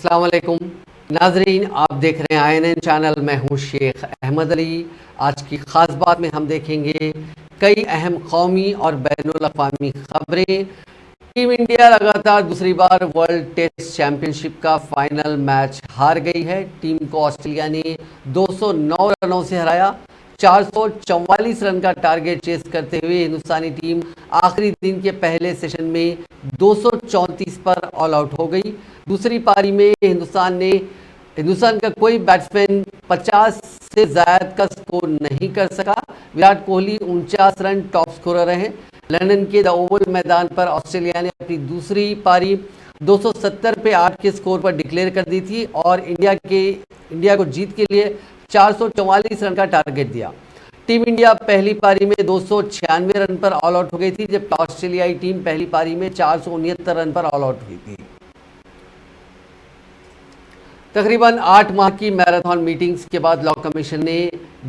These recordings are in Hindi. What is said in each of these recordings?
अस्सलाम वालेकुम नाजरीन, आप देख रहे हैं INN चैनल। मैं हूं शेख अहमद अली। आज की ख़ास बात में हम देखेंगे कई अहम कौमी और बैनुल अक़वामी खबरें। टीम इंडिया लगातार दूसरी बार वर्ल्ड टेस्ट चैंपियनशिप का फाइनल मैच हार गई है। टीम को ऑस्ट्रेलिया ने 209 रनों से हराया। 444 रन का टारगेट चेस करते हुए हिंदुस्तानी टीम आखिरी दिन के पहले सेशन में 234 पर ऑल आउट हो गई। दूसरी पारी में हिंदुस्तान का कोई बैट्समैन 50 से ज़्यादा का स्कोर नहीं कर सका। Virat Kohli 49 run top scorer रहे। लंदन के द ओवल मैदान पर ऑस्ट्रेलिया ने अपनी दूसरी पारी 270 पे 8 के स्कोर पर डिक्लेयर कर दी थी और इंडिया को जीत के लिए 444 रन का टारगेट दिया। टीम इंडिया पहली पारी में 296 रन पर ऑल आउट हो गई थी, जबकि ऑस्ट्रेलियाई टीम पहली पारी में 469 रन पर ऑल आउट हुई थी। तकरीबन 8 माह की मैराथन मीटिंग्स के बाद लॉ कमीशन ने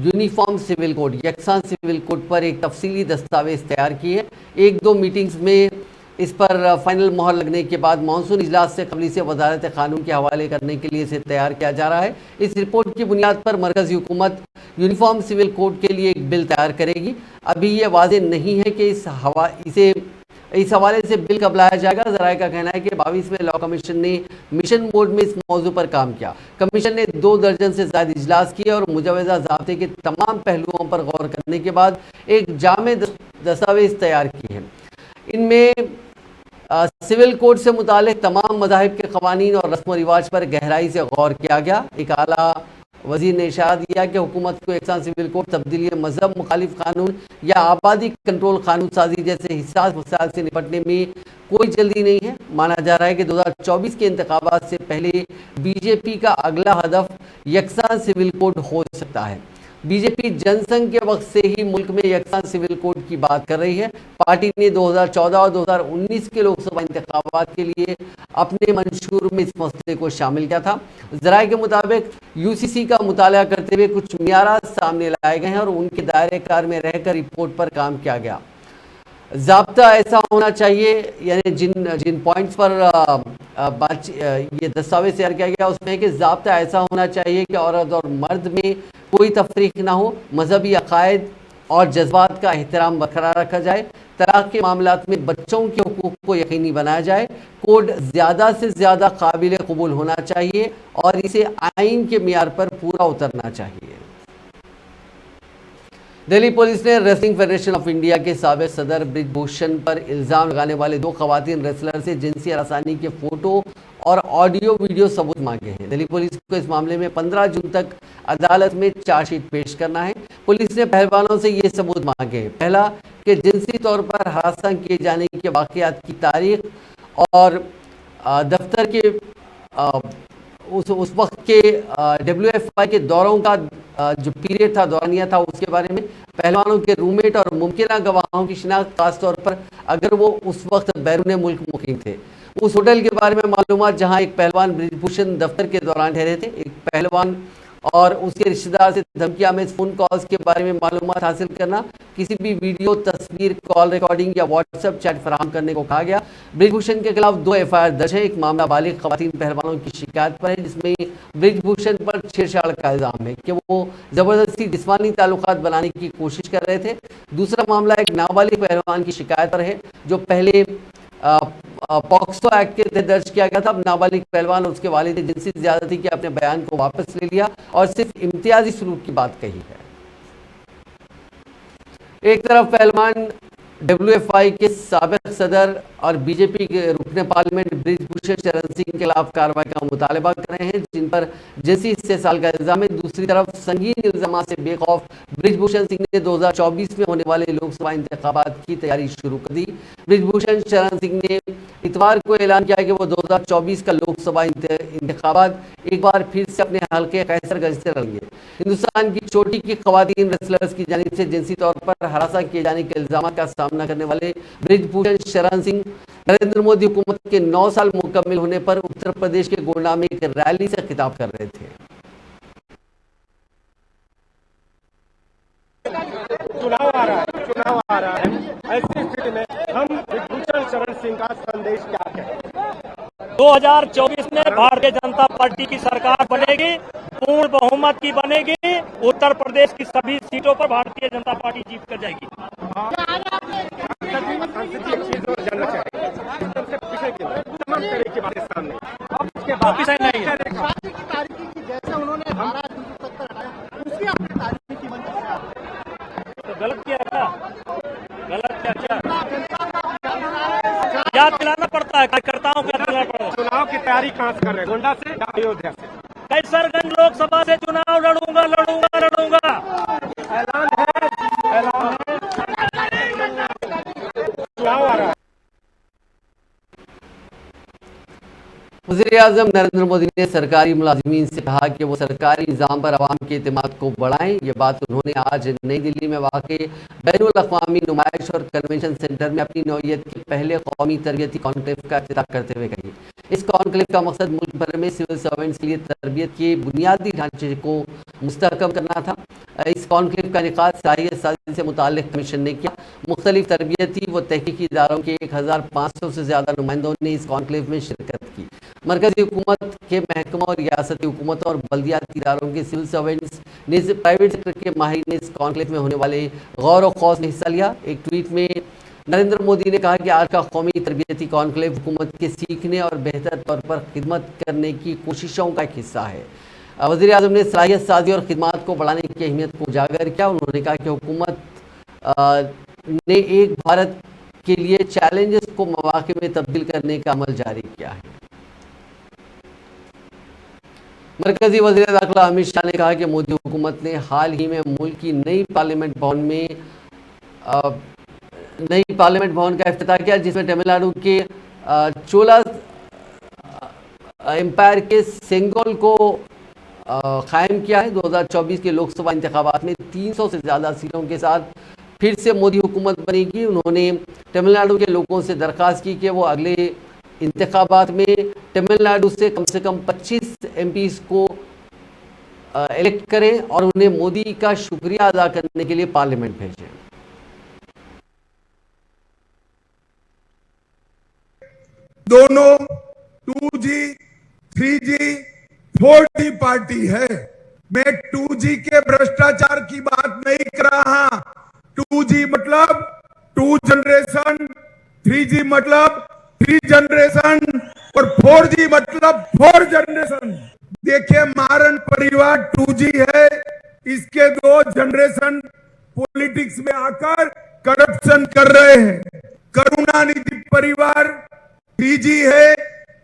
यूनिफॉर्म सिविल कोड यकसान सिविल कोड पर एक तफसीली दस्तावेज तैयार की है। 1-2 मीटिंग्स में इस पर फाइनल मोहर लगने के बाद मानसून इजलास से कबली से वजारत कानून के हवाले करने के लिए इसे तैयार किया जा रहा है। इस रिपोर्ट की बुनियाद पर मरकज़ी हुकूमत यूनिफॉर्म सिविल कोड के लिए एक बिल तैयार करेगी। अभी ये वाज़ेह नहीं है कि इस हवाले से बिल कब लाया जाएगा। ज़राए का कहना है कि 22वें लॉ कमीशन ने मिशन मोड में इस मौजू पर काम किया। कमीशन ने 2 दर्जन से ज़्यादा इजलास किए और मुजवज़ा ज़ाब्ते के तमाम पहलुओं पर गौर करने के बाद एक जामे दस्तावेज तैयार किए हैं। इनमें सिविल कोड से मुतालिक तमाम मज़ाहिब के क़वानीन और रस्म व रिवाज पर गहराई से गौर किया गया। एक आला वज़ीर ने इशारा दिया कि हुकूमत को यकसान सिविल कोड, तब्दीली मजहब मुखालिफ कानून या आबादी कंट्रोल कानून साजी जैसे हिसास मसाइल से निपटने में कोई जल्दी नहीं है। माना जा रहा है कि 2024 के इंतखाबात से पहले बीजेपी का अगला हदफ यकसान सिविल कोड हो सकता है। बीजेपी जनसंघ के वक्त से ही मुल्क में यकसान सिविल कोड की बात कर रही है। पार्टी ने 2014 और 2019 के लोकसभा इंतखाबात के लिए अपने मंशूर में इस मसले को शामिल किया था। ज़राए के मुताबिक यूसीसी का मुताला करते हुए कुछ मियारात सामने लाए गए हैं और उनके दायरे कार में रहकर रिपोर्ट पर काम किया गया। ज़ाब्ता ऐसा होना चाहिए, यानी जिन पॉइंट्स पर ये दस्तावेज तैयार किया गया उसमें है कि ज़ाब्ता ऐसा होना चाहिए कि औरत और मर्द में कोई तफरीक ना हो, मजहबी अकायद और जज्बात का एहतराम बरकरार रखा जाए, तलाक के मामलात में बच्चों के हुकूक को यकीनी बनाया जाए, कोड ज़्यादा से ज़्यादा काबिल कबूल होना चाहिए और इसे आइन के मियार पर पूरा उतरना चाहिए। दिल्ली पुलिस ने रेसलिंग फेडरेशन ऑफ इंडिया के साबिक सदर ब्रिजभूषण पर इल्ज़ाम लगाने वाले 2 खवातीन रेसलर से जिनसी हरासानी के फ़ोटो और ऑडियो वीडियो सबूत मांगे हैं। दिल्ली पुलिस को इस मामले में 15 जून तक अदालत में चार्जशीट पेश करना है। पुलिस ने पहलवानों से ये सबूत मांगे हैं। पहला, कि जिनसी तौर पर हरासा किए जाने के वाक़यात की तारीख और दफ्तर के उस वक्त के WFI के दौरों का जो पीरियड था, दौरानिया था, उसके बारे में पहलवानों के रूममेट और मुमकिन गवाहों की शिनाख्त, खास तौर पर अगर वो उस वक्त बैरून मुल्क मुकीम थे। उस होटल के बारे में मालूमात जहां एक पहलवान ब्रिजभूषण दफ्तर के दौरान ठहरे थे। एक पहलवान और उसके रिश्तेदार से धमकियां में फ़ोन कॉल्स के बारे में मालूमात हासिल करना, किसी भी वीडियो, तस्वीर, कॉल रिकॉर्डिंग या व्हाट्सएप चैट फराहम करने को कहा गया। ब्रिजभूषण के खिलाफ 2 FIR दर्ज है। एक मामला बालिग खवातीन पहलवानों की शिकायत पर है, जिसमें ब्रिजभूषण पर छेड़छाड़ का इल्ज़ाम है कि वो ज़बरदस्ती जिस्मानी ताल्लुकात बनाने की कोशिश कर रहे थे। दूसरा मामला एक नाबालिग पहलवान की शिकायत पर है, जो पहले पॉक्सो एक्ट के तहत दर्ज किया गया था। अब नाबालिग पहलवान और उसके वालिद ने जिनसी ज्यादती के अपने बयान को वापस ले लिया और सिर्फ इम्तियाजी सलूक की बात कही है। एक तरफ पहलवान WFI के साबिक सदर और बीजेपी के रुकने पार्लियामेंट ब्रिजभूषण शरण सिंह के खिलाफ कार्रवाई का मुतालबा कर रहे हैं, जिन पर जिनसी इस्तेसाल का इल्जाम है। दूसरी तरफ संगीन इल्जाम से बेखौफ ब्रिजभूषण सिंह ने 2024 में होने वाले लोकसभा इंतखाबात की तैयारी शुरू कर दी। ब्रिजभूषण शरण सिंह ने इतवार को ऐलान किया कि वो 2024 का लोकसभा इंतखाबात एक बार फिर से अपने हल्के कैसरगंज से लड़ेंगे। हिंदुस्तान की चोटी की खवातीन रेसलर्स की जानिब से जिनसी तौर पर हरासा किए जाने के इल्जाम का सामना करने वाले ब्रिजभूषण शरण सिंह नरेंद्र मोदी हुकूमत के 9 साल मुकम्मिल होने पर उत्तर प्रदेश के गोंडा में एक रैली से खिताब कर रहे थे। चुनाव आ रहा है। ऐसी स्थिति में हम ब्रिजभूषण शरण सिंह का संदेश क्या है? 2024 में भारतीय जनता पार्टी की सरकार बनेगी, पूर्ण बहुमत की बनेगी। उत्तर प्रदेश की सभी सीटों पर भारतीय जनता पार्टी जीत कर जाएगी। संसदीय चीज और जानना चाहिए सबसे विषय के तमाम तरह की बातें सामने अब उसके कोई विषय नहीं है। शादी की तारीखी की जैसे उन्होंने 12/2/70 हटाया, उसकी आपने तारीखी की मंजूरी तो गलत किया क्या? गलत क्या? क्या दिलाना पड़ता है? कार्यकर्ताओं को क्या दिलाना पड़ता है? चुनाव की तैयारी कहाँ से कर रहे हैं, गोंडा से या अयोध्या से? कैसरगंज लोकसभा से चुनाव लड़ूंगा। ऐलान है चुनाव आ रहा है। वज़ीर-ए-आज़म नरेंद्र मोदी ने सरकारी मुलाजिमीन से कहा कि वो सरकारी निज़ाम पर आवाम के एतमाद को बढ़ाएं। ये बात उन्होंने आज नई दिल्ली में वाक़े बैनुल अक़वामी नुमाइश और कन्वेंशन सेंटर में अपनी नौइयत के पहले कौमी तरबियती कॉन्क्लेव का इफ्तिताह करते हुए कही। इस कॉन्क्लेव का मकसद मुल्क भर में सिविल सर्वेंट्स के लिए तरबियत के बुनियादी ढांचे को मुस्तहकम करना था। इस कॉन्क्लेव का इनेकाद शाही साजी से मुताल्लिक़ कमीशन ने किया। मुख्तलिफ तरबियती व तहकीकी इदारों के 1500 से ज़्यादा नुमाइंदों ने इस कॉन्क्लेव में शिरकत की। मरकजी हुकूमत के महकमा और रियासती हुकूमतों और बल्दियाती इदारों के सिविल सर्वेंट्स ने प्राइवेट सेक्टर के माहिर ने इस कॉन्क्लेव में होने वाले गौर व खौफ में हिस्सा लिया। एक ट्वीट में नरेंद्र मोदी ने कहा कि आज का कौमी तरबियती कॉन्क्लेव हुकूमत के सीखने और बेहतर तौर पर खिदमत करने की कोशिशों का एक हिस्सा है। वज़ीर आज़म ने सलाहियत साजी और खिदमत को बढ़ाने की अहमियत को उजागर किया। उन्होंने कहा कि हुकूमत ने एक भारत के लिए चैलेंजेस को मौके में तब्दील करने का अमल जारी किया है। मरकजी वज़ीर दाखिला अमित शाह ने कहा कि मोदी हुकूमत ने हाल ही में मुल्क की नई पार्लियामेंट भवन का इफ्तिताह किया, जिसमें तमिलनाडु के चोला एम्पायर के सेंगोल को कायम किया है। 2024 के लोकसभा इंतखाबात में 300 से ज़्यादा सीटों के साथ फिर से मोदी हुकूमत बनेगी। उन्होंने तमिलनाडु के लोगों से दरख्वास्त की कि वो अगले इंतखाबात में तमिलनाडु से कम 25 एमपीज़ को इलेक्ट करें और उन्हें मोदी का शुक्रिया अदा करने के लिए पार्लियामेंट भेजें। दोनों 2G, 3G, 4G पार्टी है। मैं 2G के भ्रष्टाचार की बात नहीं कर रहा। 2G मतलब 2 जनरेशन, 3G मतलब 3 जनरेशन और 4G मतलब 4 जनरेशन। देखिए, मारन परिवार 2G है, इसके 2 जनरेशन पॉलिटिक्स में आकर करप्शन कर रहे हैं। करुणानिधि परिवार 3G है,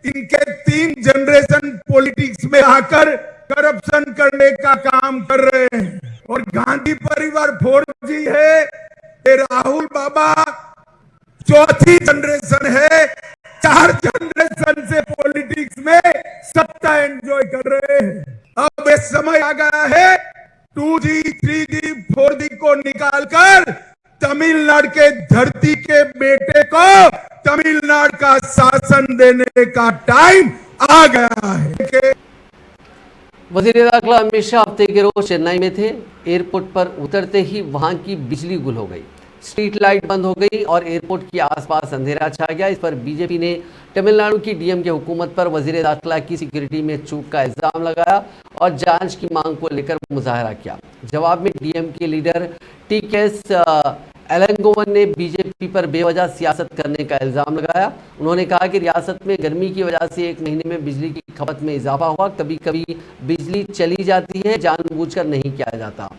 इनके 3 जनरेशन पॉलिटिक्स में आकर करप्शन करने का काम कर रहे हैं। और गांधी परिवार 4G है, ये राहुल बाबा 4थी जनरेशन है। 4 जनरेशन से पॉलिटिक्स में सत्ता एंजॉय कर रहे हैं। अब ये समय आ गया है 2G, 3G, 4G को निकालकर तमिलनाडु के धरती के बेटे को तमिलनाडु का शासन देने का टाइम आ गया है। वज़ीर दाखिला अमित शाह हफ्ते के रोज चेन्नई में थे। एयरपोर्ट पर उतरते ही वहां की बिजली गुल हो गई, स्ट्रीट लाइट बंद हो गई और एयरपोर्ट के आसपास अंधेरा छा गया। इस पर बीजेपी ने तमिलनाडु की डीएम की हुकूमत पर वज़ीर दाखिला की सिक्योरिटी में चूक का इल्ज़ाम लगाया और जांच की मांग को लेकर मुजाहरा किया। जवाब में डीएम के लीडर टीकेएस एलंगोवन ने बीजेपी पर बेवजह सियासत करने का इल्ज़ाम लगाया। उन्होंने कहा कि रियासत में गर्मी की वजह से 1 महीने में बिजली की खपत में इजाफा हुआ, कभी कभी बिजली चली जाती है, जानबूझकर नहीं किया जाता।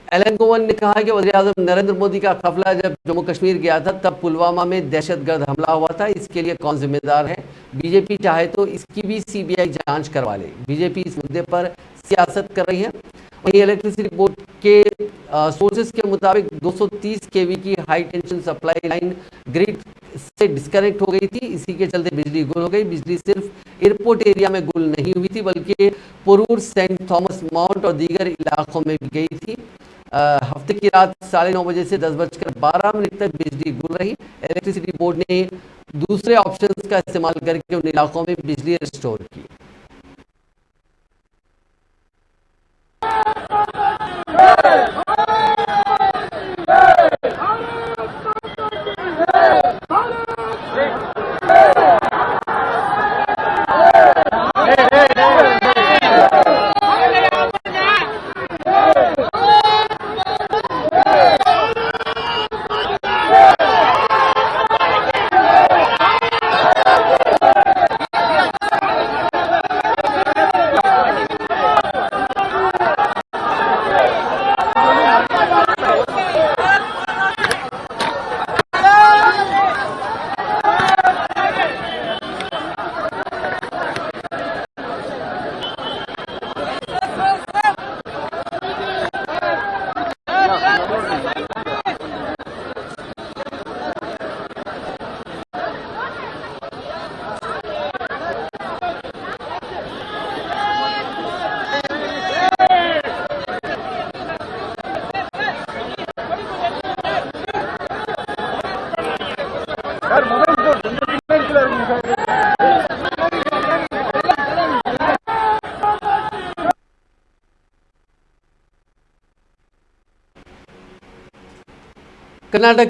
एलंगोवन ने कहा कि वज़ीर-ए-आज़म नरेंद्र मोदी का काफिला जब जम्मू कश्मीर गया था तब पुलवामा में दहशतगर्द हमला हुआ था, इसके लिए कौन जिम्मेदार है? बीजेपी चाहे तो इसकी भी सीबीआई जांच करवा ले। बीजेपी इस मुद्दे पर सियासत कर रही है। वहीं इलेक्ट्रिसिटी बोर्ड के सोर्सेज के मुताबिक 230 केवी की high tension supply line grid से डिस्कनेक्ट हो गई थी, इसी के चलते बिजली गुल हो गई। बिजली सिर्फ एयरपोर्ट एरिया में गुल नहीं हुई थी बल्कि पोरूर, सेंट थॉमस माउंट और दीगर इलाकों में भी गई थी। हफ्ते की रात 9:30 बजे से 10:12 तक बिजली गुल रही। इलेक्ट्रिसिटी बोर्ड ने दूसरे ऑप्शंस का इस्तेमाल करके उन इलाकों में बिजली रिस्टोर की। कर्नाटक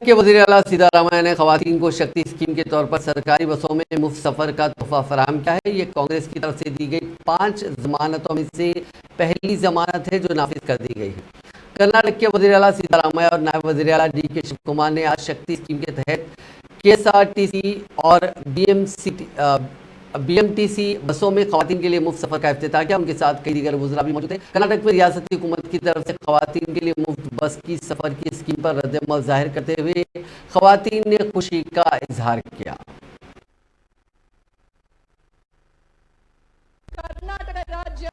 के वज़ीर आला सिद्धारामैया ने खवातीन को शक्ति स्कीम के तौर पर सरकारी बसों में मुफ्त सफर का तोहफा फराहम किया है। ये कांग्रेस की तरफ से दी गई 5 जमानतों में से पहली जमानत है जो नाफिज कर दी गई है। कर्नाटक के वज़ीर आला सिद्धारामैया और नायब वज़ीर आला DK शिव कुमार ने आज शक्ति स्कीम के तहत KSRTC और BMTC बसों में खवातीन के लिए मुफ्त सफर का इफ्तिताह किया। उनके साथ कई दीगर वज़रा भी मौजूद थे। कर्नाटक में रियासती हुकूमत की तरफ से खवातीन के लिए मुफ्त बस की सफर की स्कीम पर रद्द-ए-अमल जाहिर करते हुए खवातीन ने खुशी का इजहार किया। ಕರ್ನಾಟಕ ರಾಜ್ಯ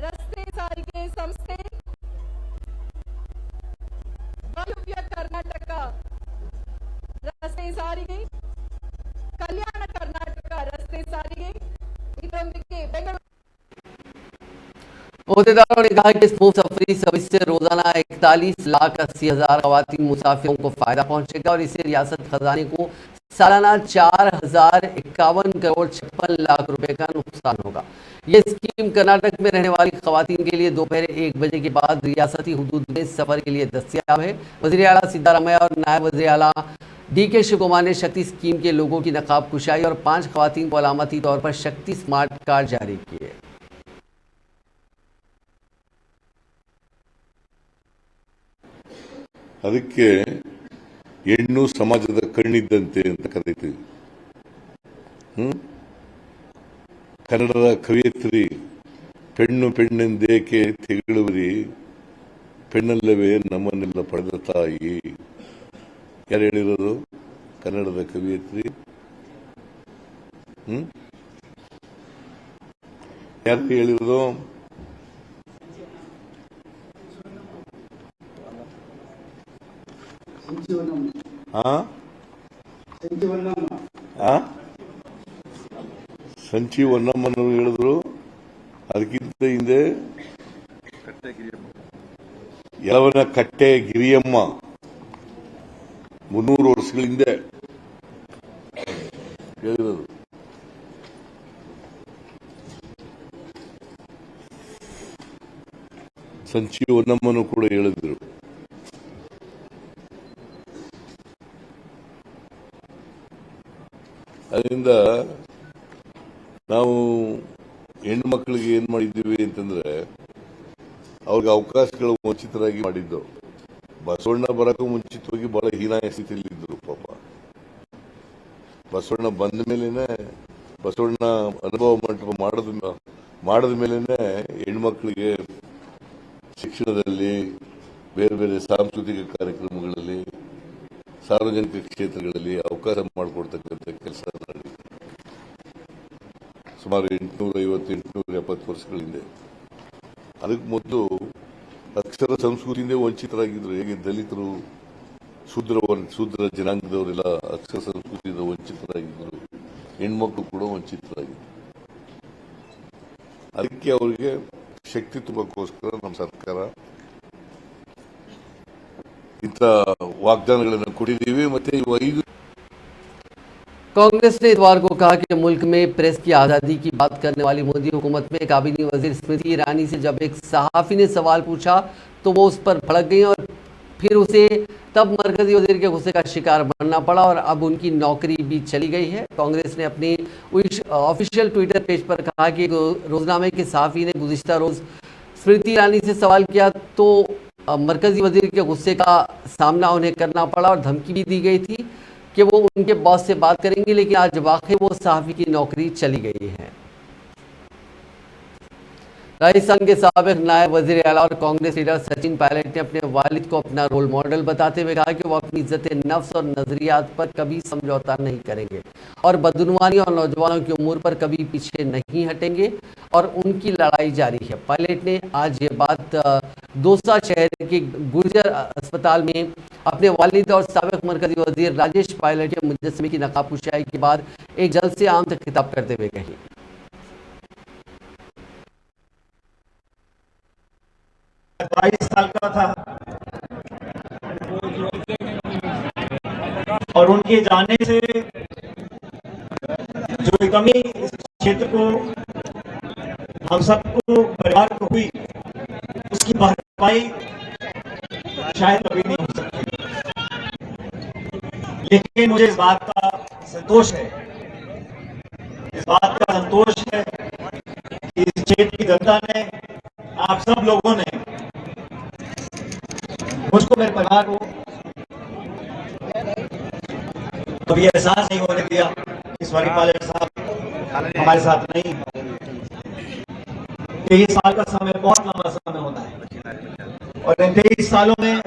ರಸ್ತೆ ಸಾರಿಗೆ ಸಂಸ್ಥೆ ವಾಯುವ್ಯ ಕರ್ನಾಟಕ ರಸ್ತೆ ಸಾರಿಗೆ ಕಲ್ಯಾಣ ಕರ್ನಾಟಕ ರಸ್ತೆ ಸಾರಿಗೆ ಇದರೊಂದಿಗೆ ಬೆಂಗಳೂರು अहदेदारों ने कहा कि इस मुफ्त सफरी सर्विस से रोजाना 41,80,000 खवातीन मुसाफिरों को फायदा पहुंचेगा और इससे रियासत खजाने को सालाना 4,051 करोड़ 56 लाख रुपए का नुकसान होगा। ये स्कीम कर्नाटक में रहने वाली खवातीन के लिए दोपहर 1 बजे के बाद रियासती हुदूद में सफर के लिए दस्तयाब है। वज़ीर आला सिद्धारामैया और नायब वज़ीर आला DK शिव कुमार ने शक्ति स्कीम के लोगों की नकाब कुशाई और 5 खवातीन को अलामती तौर पर शक्ति स्मार्ट कार्ड जारी किए। ಅದಕ್ಕೆ ಹೆಣ್ಣು ಸಮಾಜದ ಕಣ್ಣಿದ್ದಂತೆ ಅಂತ ಕರೀತೀವಿ. ಕನ್ನಡದ ಕವಿಯತ್ರಿ ಪೆಣ್ಣು ಪೆಣ್ಣೆಂದೇಕೆ ತೆಗಳುವಿರಿ, ಪೆಣ್ಣಲ್ಲವೇ ನಮ್ಮನ್ನೆಲ್ಲ ಪಡೆದ ತಾಯಿ. ಯಾರು ಹೇಳಿರೋದು? ಕನ್ನಡದ ಕವಿಯತ್ರಿ. ಯಾರು ಹೇಳಿರೋದು? ಸಂಚಿ ಹೊನ್ನಮ್ಮನವರು ಹೇಳಿದ್ರು. ಅದಕ್ಕಿಂತ ಹಿಂದೆ ಯಲವನ ಕಟ್ಟೆ ಗಿರಿಯಮ್ಮ 300 ವರ್ಷಗಳ ಹಿಂದೆ ಹೇಳಿರೋದು. ಸಂಚಿ ಹೊನ್ನಮ್ಮನು ಕೂಡ ಹೇಳಿದ್ರು. ಅದರಿಂದ ನಾವು ಹೆಣ್ಣು ಮಕ್ಕಳಿಗೆ ಏನ್ ಮಾಡಿದ್ದೀವಿ ಅಂತಂದ್ರೆ ಅವ್ರಿಗೆ ಅವಕಾಶಗಳು ವಂಚಿತರಾಗಿ ಮಾಡಿದ್ದು. ಬಸವಣ್ಣ ಬರಕ್ಕೂ ಮುಂಚಿತವಾಗಿ ಬಹಳ ಹೀನಾಯ ಸ್ಥಿತಿಯಲ್ಲಿ ಇದ್ರು ಪಾಪ. ಬಸವಣ್ಣ ಬಂದ ಮೇಲೇನೆ, ಬಸವಣ್ಣ ಅನುಭವ ಮಂಟಪ ಮಾಡದ ಮೇಲೇನೆ ಹೆಣ್ಮಕ್ಳಿಗೆ ಶಿಕ್ಷಣದಲ್ಲಿ, ಬೇರೆ ಬೇರೆ ಸಾಂಸ್ಕೃತಿಕ ಕಾರ್ಯಕ್ರಮಗಳಲ್ಲಿ, ಸಾರ್ವಜನಿಕ ಕ್ಷೇತ್ರಗಳಲ್ಲಿ ಅವಕಾಶ ಮಾಡಿಕೊಡ್ತಕ್ಕಂಥ ಕೆಲಸ ನಡೆಯಿತು. ಸುಮಾರು 850-870 ವರ್ಷಗಳ ಹಿಂದೆ. ಅದಕ್ಕೆ ಮೊದಲು ಅಕ್ಷರ ಸಂಸ್ಕೃತಿಯಿಂದ ವಂಚಿತರಾಗಿದ್ರು. ಹೇಗೆ ದಲಿತರು, ಶೂದ್ರ ಜನಾಂಗದವರೆಲ್ಲ ಅಕ್ಷರ ಸಂಸ್ಕೃತಿಯಿಂದ ವಂಚಿತರಾಗಿದ್ರು, ಹೆಣ್ಮಕ್ಳು ಕೂಡ ವಂಚಿತರಾಗಿದ್ರು. ಅದಕ್ಕೆ ಅವರಿಗೆ ಶಕ್ತಿ ತುಂಬಕ್ಕೋಸ್ಕರ ನಮ್ಮ ಸರ್ಕಾರ ಇಂಥ ವಾಗ್ದಾನಗಳನ್ನು ಕೊಟ್ಟಿದ್ದೀವಿ. ಮತ್ತೆ 5 कांग्रेस ने इतवार को कहा कि मुल्क में प्रेस की आज़ादी की बात करने वाली मोदी हुकूमत में काबीना वजीर स्मृति ईरानी से जब एक सहाफ़ी ने सवाल पूछा तो वो उस पर भड़क गई और फिर उसे तब मरकजी वजीर के गुस्से का शिकार बनना पड़ा और अब उनकी नौकरी भी चली गई है। कांग्रेस ने अपने ऑफिशियल ट्विटर पेज पर कहा कि रोजनामे के सहाफ़ी ने गुज़िश्ता रोज़ स्मृति ईरानी से सवाल किया तो मरकजी वजीर के गुस्से का सामना उन्हें करना पड़ा और धमकी भी दी गई थी कि वो उनके बॉस से बात करेंगे, लेकिन आज वाकई वो सहाफ़ी की नौकरी चली गई है। राजस्थान के साबिक नायब वज़ीर आला और कांग्रेस लीडर सचिन पायलट ने अपने वालिद को अपना रोल मॉडल बताते हुए कहा कि वो अपनी इज्जत नफ्स और नजरियात पर कभी समझौता नहीं करेंगे और बदनवानी और नौजवानों की उम्र पर कभी पीछे नहीं हटेंगे और उनकी लड़ाई जारी है। पायलट ने आज ये बात दौसा शहर के गुर्जर अस्पताल में अपने वालिद और साबिक मरकजी वजीर राजेश पायलट के मुजस्समे की नकाबपोशी के बाद एक जलसे आम से खिताब करते हुए कही। 22 साल का था और उनके जाने से जो कमी इस क्षेत्र को हम सबको परिवार को हुई, उसकी भरपाई शायद कभी नहीं हो सकती। लेकिन मुझे इस बात का संतोष है, कि इस क्षेत्र की जनता ने, आप सब लोगों ने मुझको, मेरे परिवार को कभी एहसास नहीं होने दिया कि स्वर्गीय पायलट साहब हमारे साथ नहीं। 23 साल का समय बहुत लंबा समय होता है और इन 23 सालों में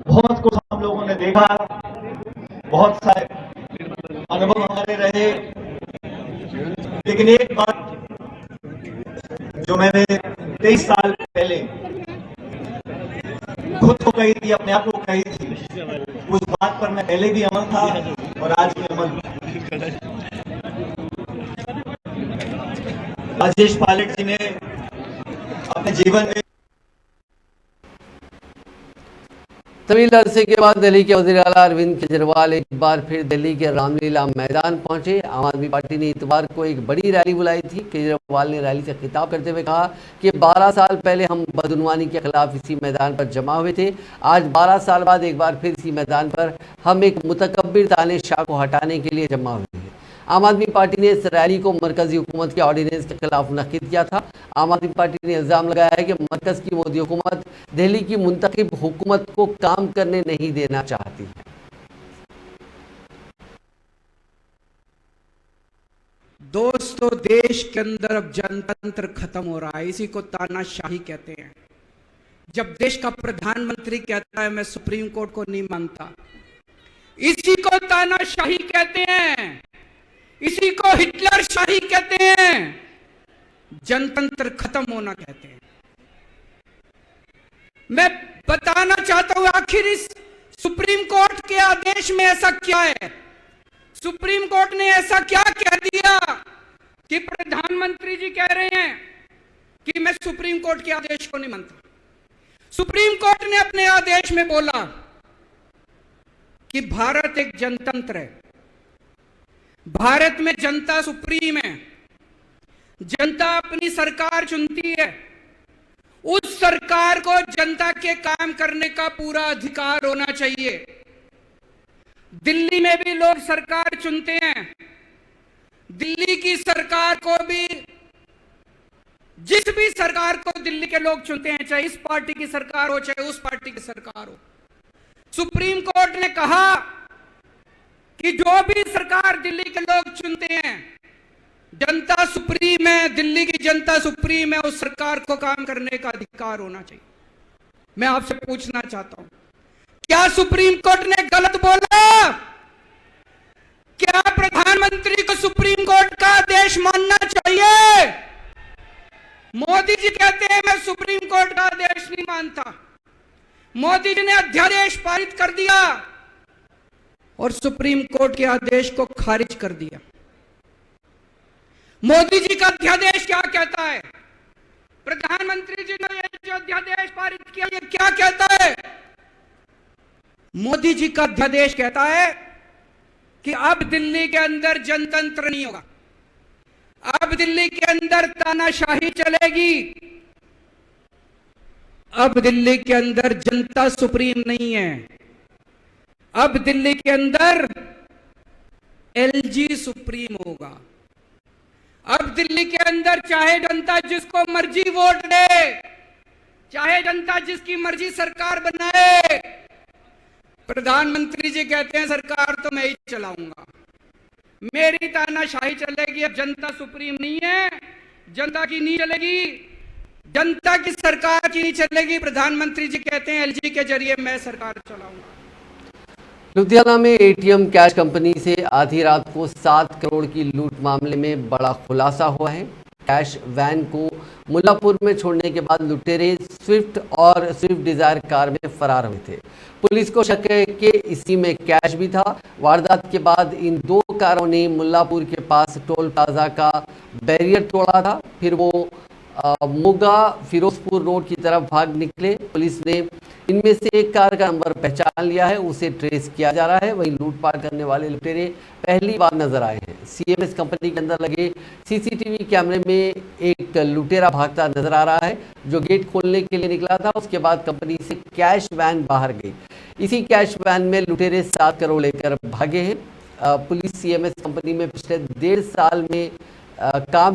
बहुत कुछ हम लोगों ने देखा, बहुत सारे अनुभव हमारे रहे। लेकिन एक बात जो मैंने 23 साल पहले खुद को कही थी, अपने आप को कही थी, उस बात पर मैं पहले भी अमल था और आज भी अमल हूं। राजेश पायलट जी ने अपने जीवन में तवील अरसे के बाद दिल्ली के वज़ीर आला अरविंद केजरीवाल एक बार फिर दिल्ली के रामलीला मैदान पहुंचे। आम आदमी पार्टी ने इतवार को एक बड़ी रैली बुलाई थी। केजरीवाल ने रैली से खिताब करते हुए कहा कि 12 साल पहले हम बदउनवानी के खिलाफ इसी मैदान पर जमा हुए थे। आज 12 साल बाद एक बार फिर इसी मैदान पर हम एक मुतकब्बिर तानाशाह को हटाने के लिए जमा हुए हैं। आम आदमी पार्टी ने इस रैली को मरकजी हुकूमत के ऑर्डिनेंस के खिलाफ मुनक्किद किया था। आम आदमी पार्टी ने इल्ज़ाम लगाया है कि मरकज की मोदी हुकूमत दिल्ली की मुंतखब हुकूमत को काम करने नहीं देना चाहती है। दोस्तों, देश के अंदर अब जनतंत्र खत्म हो रहा है, इसी को तानाशाही कहते हैं। जब देश का प्रधानमंत्री कहता है मैं सुप्रीम कोर्ट को नहीं मानता, इसी को तानाशाही कहते हैं, इसी को हिटलर शाही कहते हैं, जनतंत्र खत्म होना कहते हैं। मैं बताना चाहता हूं आखिर इस सुप्रीम कोर्ट के आदेश में ऐसा क्या है। सुप्रीम कोर्ट ने ऐसा क्या कह दिया कि प्रधानमंत्री जी कह रहे हैं कि मैं सुप्रीम कोर्ट के आदेश को नहीं मानता। सुप्रीम कोर्ट ने अपने आदेश में बोला कि भारत एक जनतंत्र है, भारत में जनता सुप्रीम है, जनता अपनी सरकार चुनती है, उस सरकार को जनता के काम करने का पूरा अधिकार होना चाहिए। दिल्ली में भी लोग सरकार चुनते हैं, दिल्ली की सरकार को भी, जिस भी सरकार को दिल्ली के लोग चुनते हैं, चाहे इस पार्टी की सरकार हो चाहे उस पार्टी की सरकार हो, सुप्रीम कोर्ट ने कहा कि जो भी सरकार दिल्ली के लोग चुनते हैं, जनता सुप्रीम है, दिल्ली की जनता सुप्रीम है, उस सरकार को काम करने का अधिकार होना चाहिए। मैं आपसे पूछना चाहता हूं, क्या सुप्रीम कोर्ट ने गलत बोला? क्या प्रधानमंत्री को सुप्रीम कोर्ट का आदेश मानना चाहिए? मोदी जी कहते हैं मैं सुप्रीम कोर्ट का आदेश नहीं मानता। मोदी जी ने अध्यादेश पारित कर दिया और सुप्रीम कोर्ट के आदेश को खारिज कर दिया। मोदी जी का अध्यादेश क्या कहता है? प्रधानमंत्री जी ने जो अध्यादेश पारित किया, ये क्या कहता है? मोदी जी का अध्यादेश कहता है कि अब दिल्ली के अंदर जनतंत्र नहीं होगा, अब दिल्ली के अंदर तानाशाही चलेगी, अब दिल्ली के अंदर जनता सुप्रीम नहीं है, अब दिल्ली के अंदर एलजी सुप्रीम होगा। अब दिल्ली के अंदर चाहे जनता जिसको मर्जी वोट दे, चाहे जनता जिसकी मर्जी सरकार बनाए, प्रधानमंत्री जी कहते हैं सरकार तो मैं ही चलाऊंगा, मेरी तानाशाही चलेगी। अब जनता सुप्रीम नहीं है, जनता की नहीं चलेगी, जनता की सरकार की नहीं चलेगी। प्रधानमंत्री जी कहते हैं एलजी के जरिए मैं सरकार चलाऊंगा। लुधियाना में एटीएम कैश कंपनी से आधी रात को 7 करोड़ की लूट मामले में बड़ा खुलासा हुआ है। कैश वैन को मुल्लापुर में छोड़ने के बाद लुटेरे स्विफ्ट और स्विफ्ट डिजायर कार में फरार हुए थे। पुलिस को शक है कि इसी में कैश भी था। वारदात के बाद इन 2 कारों ने मुल्लापुर के पास टोल प्लाजा का बैरियर तोड़ा था, फिर वो मोगा फिरोजपुर रोड की तरफ भाग निकले। पुलिस ने इनमें से एक कार का नंबर पहचान लिया है, उसे ट्रेस किया जा रहा है। वहीं लूटपाट करने वाले लुटेरे पहली बार नजर आए हैं। सीएमएस कंपनी के अंदर लगे सीसीटीवी कैमरे में एक लुटेरा भागता नजर आ रहा है, जो गेट खोलने के लिए निकला था। उसके बाद कंपनी से कैश वैन बाहर गई। इसी कैश वैन में लुटेरे 7 करोड़ लेकर भागे हैं। पुलिस सीएमएस कंपनी में पिछले 1.5 साल में काम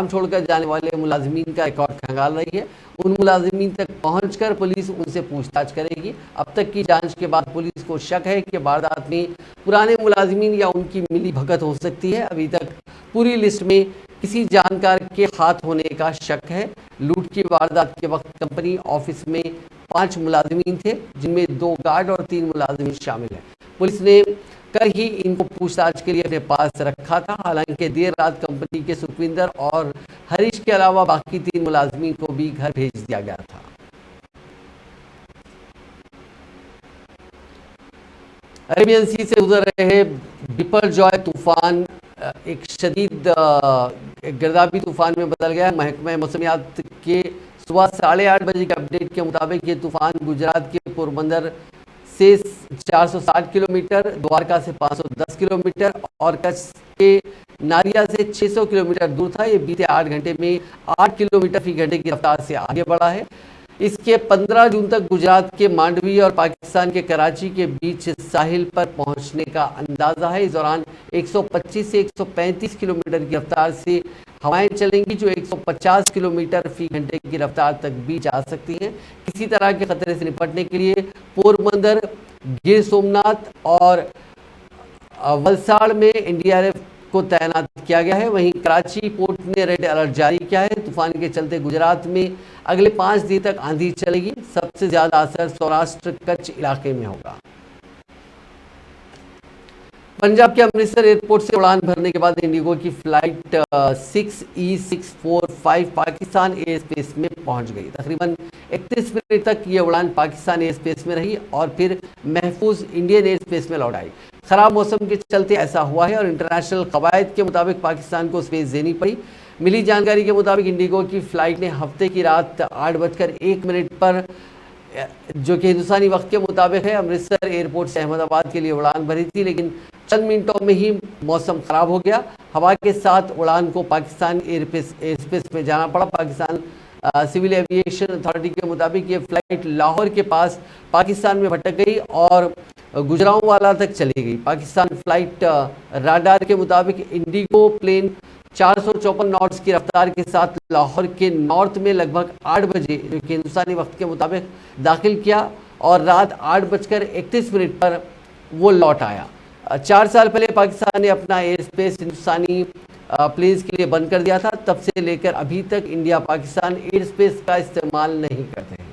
छोड़कर जाने वाले मुलाजिमीन का रिकॉर्ड खंगाल रही है। उन मुलाजिमीन तक पहुंचकर पुलिस उनसे पूछताछ करेगी। अब तक की जांच के बाद पुलिस को शक है कि वारदात में पुराने मुलाजिमीन या उनकी मिली भगत हो सकती है। अभी तक पूरी लिस्ट में किसी जानकार के हाथ होने का शक है। लूट की वारदात के वक्त कंपनी ऑफिस में 5 मुलाजिमीन थे, जिनमें 2 गार्ड और 3 मुलाजिमीन शामिल हैं। पुलिस ने कल ही इनको पूछताछ के लिए अपने पास रखा था। हालांकि देर रात कंपनी के सुखविंदर और हरीश के अलावा बाकी 3 मुलाजिमीन को भी घर भेज दिया गया था। अरेबियन सी से गुजर रहे बिपरजॉय तूफान एक शदीद गर्दाबी तूफान में बदल गया है। महकमा मौसमियात के सुबह 8:30 बजे के अपडेट के मुताबिक ये तूफान गुजरात के पोरबंदर से 460 किलोमीटर, द्वारका से 510 किलोमीटर और कच्छ के नारिया से 600 किलोमीटर दूर था। ये बीते 8 घंटे में 8 किलोमीटर फी घंटे की रफ्तार से आगे बढ़ा है। इसके 15 जून तक गुजरात के मांडवी और पाकिस्तान के कराची के बीच साहिल पर पहुंचने का अंदाजा है। इस दौरान 125 से 135 किलोमीटर की रफ्तार से हवाएं चलेंगी, जो 150 किलोमीटर फी घंटे की रफ्तार तक भी जा सकती हैं। किसी तरह के खतरे से निपटने के लिए पोरबंदर, गिर सोमनाथ और वलसाड़ में एनडीआरएफ को तैनात किया गया है। वहीं कराची पोर्ट ने रेड अलर्ट जारी किया है। तूफान के चलते गुजरात में अगले 5 दिन तक आंधी चलेगी। सबसे ज्यादा असर सौराष्ट्र कच्छ इलाके में होगा। पंजाब के अमृतसर एयरपोर्ट से उड़ान भरने के बाद इंडिगो की flight 6E645 Pakistan air space में पहुंच गई। तकरीबन 31 मिनट तक ये उड़ान पाकिस्तान एयर स्पेस में रही और फिर महफूज इंडियन एयर स्पेस में लौट आई। खराब मौसम के चलते ऐसा हुआ है और इंटरनेशनल कवायद के मुताबिक पाकिस्तान को स्पेस देनी पड़ी। मिली जानकारी के मुताबिक इंडिगो की फ्लाइट ने हफ्ते की रात 8:01 पर, जो कि हिंदुस्तानी वक्त के मुताबिक है, अमृतसर एयरपोर्ट से अहमदाबाद के लिए उड़ान भरी थी, लेकिन चंद मिनटों में ही मौसम खराब हो गया। हवा के साथ उड़ान को पाकिस्तान एयरस्पेस में जाना पड़ा। पाकिस्तान सिविल एविएशन अथॉरिटी के मुताबिक ये फ्लाइट लाहौर के पास पाकिस्तान में भटक गई और गुजरांवाला तक चली गई। पाकिस्तान फ्लाइट राडार के मुताबिक इंडिगो प्लेन 454 नॉट्स की रफ्तार के साथ लाहौर के नॉर्थ में लगभग 8 बजे, जो कि हिंदुस्तानी वक्त के मुताबिक दाखिल किया और रात 8:31 पर वो लौट आया। 4 साल पहले पाकिस्तान ने अपना एयर स्पेस हिंदुस्तानी प्लेन्स के लिए बंद कर दिया था। तब से लेकर अभी तक इंडिया पाकिस्तान एयर स्पेस का इस्तेमाल नहीं करते हैं।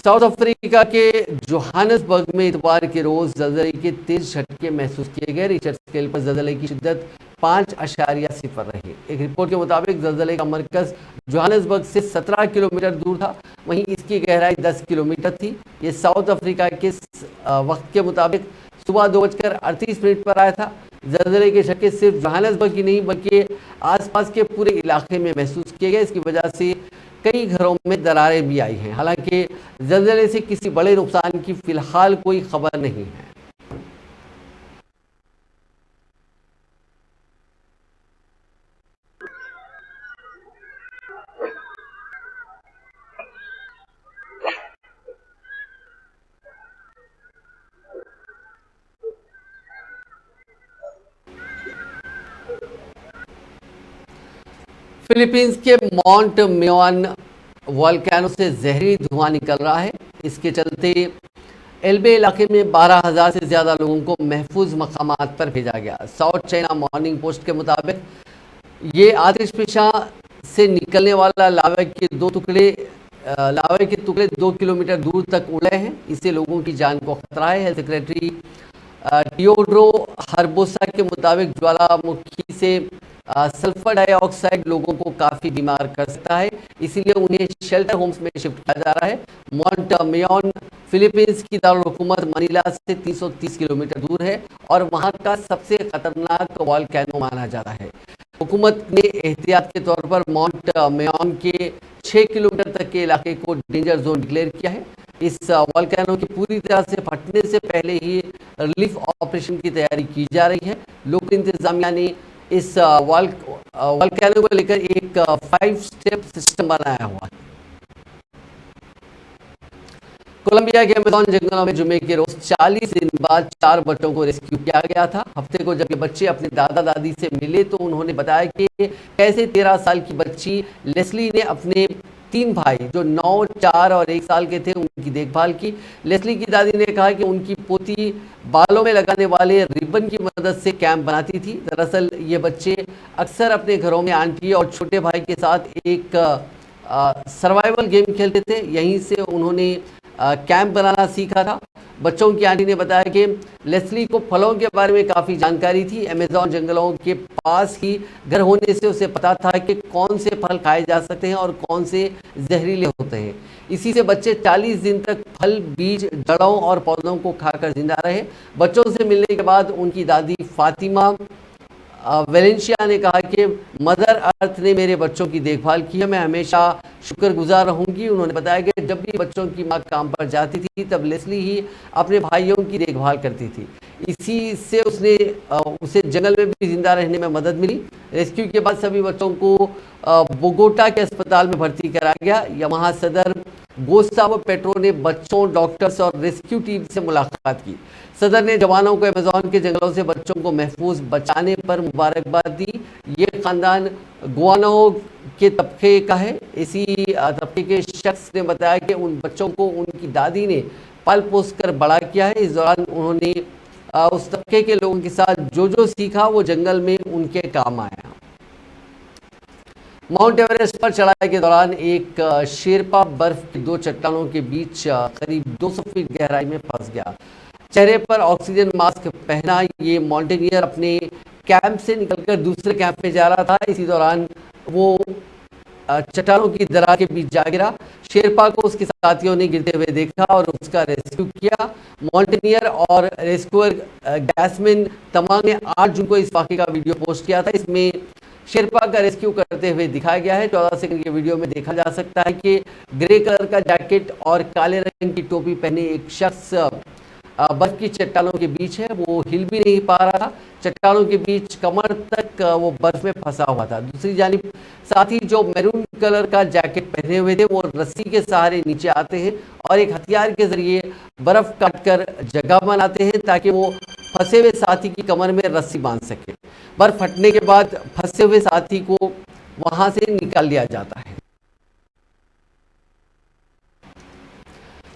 साउथ अफ्रीका के जोहानसबर्ग में इतवार के रोज ज़लज़ले के तेज झटके महसूस किए गए। रिक्टर स्केल पर ज़लज़ले की शिद्दत 5.0 रही। एक रिपोर्ट के मुताबिक ज़लज़ले का मरकज जोहानसबर्ग से 17 किलोमीटर दूर था, वहीं इसकी गहराई 10 किलोमीटर थी। ये साउथ अफ्रीका के वक्त के मुताबिक सुबह 2:38 पर आया था। ज़लज़ले के झटके सिर्फ जोहानसबर्ग ही नहीं बल्कि आसपास के पूरे इलाके में महसूस किए गए। इसकी वजह से कई घरों में दरारें भी आई हैं। हालांकि ज़लज़ले से किसी बड़े नुकसान की फिलहाल कोई खबर नहीं है। फिलीपींस के माउंट मेयोन वोल्केनो से जहरी धुआं निकल रहा है। इसके चलते एल्बे इलाके में 12,000 से ज़्यादा लोगों को महफूज मकामात पर भेजा गया। साउथ चाइना मॉर्निंग पोस्ट के मुताबिक ये आतिशफिशा से निकलने वाला लावा के टुकड़े 2 किलोमीटर दूर तक उड़े हैं। इससे लोगों की जान को खतरा है। हेल्थ सेक्रेटरी टियोड्रो हर्बोसा के मुताबिक ज्वालामुखी से सल्फर डाइऑक्साइड लोगों को काफ़ी बीमार कर सकता है, इसीलिए उन्हें शेल्टर होम्स में शिफ्ट किया जा रहा है। मॉन्ट मेयोन फिलीपींस की दारुलहुकूमत मनीला से 330 किलोमीटर दूर है और वहाँ का सबसे खतरनाक वॉल्केनो माना जाता है। हुकूमत ने एहतियात के तौर पर मॉन्ट मेयोन के 6 किलोमीटर तक के इलाके को डेंजर जोन डिक्लेयर किया है। इस वॉल्केनो की पूरी तरह से फटने से पहले ही रिलीफ ऑपरेशन की तैयारी की जा रही है। लोकल इंतजामिया ने इस वॉल्केनो को लेकर एक 5 स्टेप सिस्टम बनाया हुआ है। कोलंबिया के अमेज़न जंगलों में जुमे के रोज 40 दिन बाद 4 बच्चों को रेस्क्यू किया गया था। हफ्ते को जब ये बच्चे अपने दादा दादी से मिले तो उन्होंने बताया कि कैसे 13 साल की बच्ची लेस्ली ने अपने 3 भाई जो 9, 4 और 1 साल के थे उनकी देखभाल की। लेस्ली की दादी ने कहा कि उनकी पोती बालों में लगाने वाले रिबन की मदद से कैंप बनाती थी। दरअसल ये बच्चे अक्सर अपने घरों में आंटी और छोटे भाई के साथ एक सर्वाइवल गेम खेलते थे। यहीं से उन्होंने कैंप बनाना सीखा था। बच्चों की आंटी ने बताया कि लेस्ली को फलों के बारे में काफ़ी जानकारी थी। अमेज़न जंगलों के पास ही घर होने से उसे पता था कि कौन से फल खाए जा सकते हैं और कौन से जहरीले होते हैं। इसी से बच्चे 40 दिन तक फल, बीज, जड़ों और पौधों को खाकर जिंदा रहे। बच्चों से मिलने के बाद उनकी दादी फातिमा वेलेंशिया ने कहा कि मदर अर्थ ने मेरे बच्चों की देखभाल की है, मैं हमेशा शुक्रगुजार रहूंगी। उन्होंने बताया कि जब भी बच्चों की मां काम पर जाती थी तब लेस्ली ही अपने भाइयों की देखभाल करती थी। इसी से उसे जंगल में भी जिंदा रहने में मदद मिली। रेस्क्यू के बाद सभी बच्चों को बोगोटा के अस्पताल में भर्ती कराया गया। वहाँ सदर गुस्तावो पेट्रो ने बच्चों, डॉक्टर्स और रेस्क्यू टीम से मुलाकात की। सदर ने जवानों को अमेज़न के जंगलों से बच्चों को महफूज बचाने पर मुबारकबाद दी। ये खानदान गुआनो के तबके का है। इसी तबके के शख्स ने बताया कि उन बच्चों को उनकी दादी ने पाल पोस कर बड़ा किया है। इस दौरान उन्होंने उस तबके के लोगों के साथ जो सीखा वो जंगल में उनके काम आया। माउंट एवरेस्ट पर चढ़ाई के दौरान एक शेरपा बर्फ की 2 चट्टानों के बीच करीब 200 फीट गहराई में फंस गया। चेहरे पर ऑक्सीजन मास्क पहना ये माउंटेनियर अपने कैंप से निकलकर दूसरे कैंप में जा रहा था। इसी दौरान वो चट्टानों की दरार के बीच जा गिरा। शेरपा को उसके साथियों ने गिरते हुए देखा और उसका रेस्क्यू किया। माउंटेनियर और रेस्क्यूअर गैसमिन तमांग ने 8 जून को इस वाक़े का वीडियो पोस्ट किया था। इसमें शेरपा का रेस्क्यू करते हुए दिखाया गया है। 14 सेकंड के वीडियो में देखा जा सकता है कि ग्रे कलर का जैकेट और काले रंग की टोपी पहने एक शख्स बर्फ की चट्टानों के बीच है। वो हिल भी नहीं पा रहा था। चट्टानों के बीच कमर तक वो बर्फ में फंसा हुआ था। दूसरी जानिब साथी जो मैरून कलर का जैकेट पहने हुए थे वो रस्सी के सहारे नीचे आते हैं और एक हथियार के जरिए बर्फ काटकर जगह बनाते हैं ताकि वो फंसे हुए साथी की कमर में रस्सी बांध सके। बर्फ फटने के बाद फंसे हुए साथी को वहां से निकाल लिया जाता है।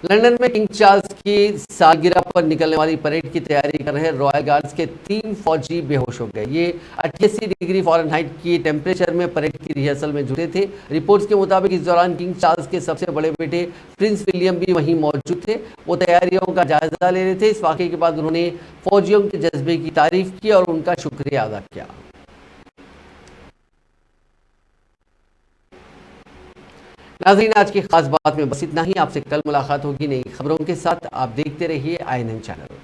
लंदन में किंग चार्ल्स की सालगिरह पर निकलने वाली परेड की तैयारी कर रहे रॉयल गार्ड्स के 3 फौजी बेहोश हो गए। ये 88 डिग्री फ़ारेनहाइट की टेम्परेचर में परेड की रिहर्सल में जुटे थे। रिपोर्ट्स के मुताबिक इस दौरान किंग चार्ल्स के सबसे बड़े बेटे प्रिंस विलियम भी वहीं मौजूद थे। वो तैयारियों का जायजा ले रहे थे। इस वाक़े के बाद उन्होंने फौजियों के जज्बे की तारीफ की और उनका शुक्रिया अदा किया। नाज़रीन, आज की खास बात में बस इतना ही। आपसे कल मुलाकात होगी नई खबरों के साथ। आप देखते रहिए INN चैनल।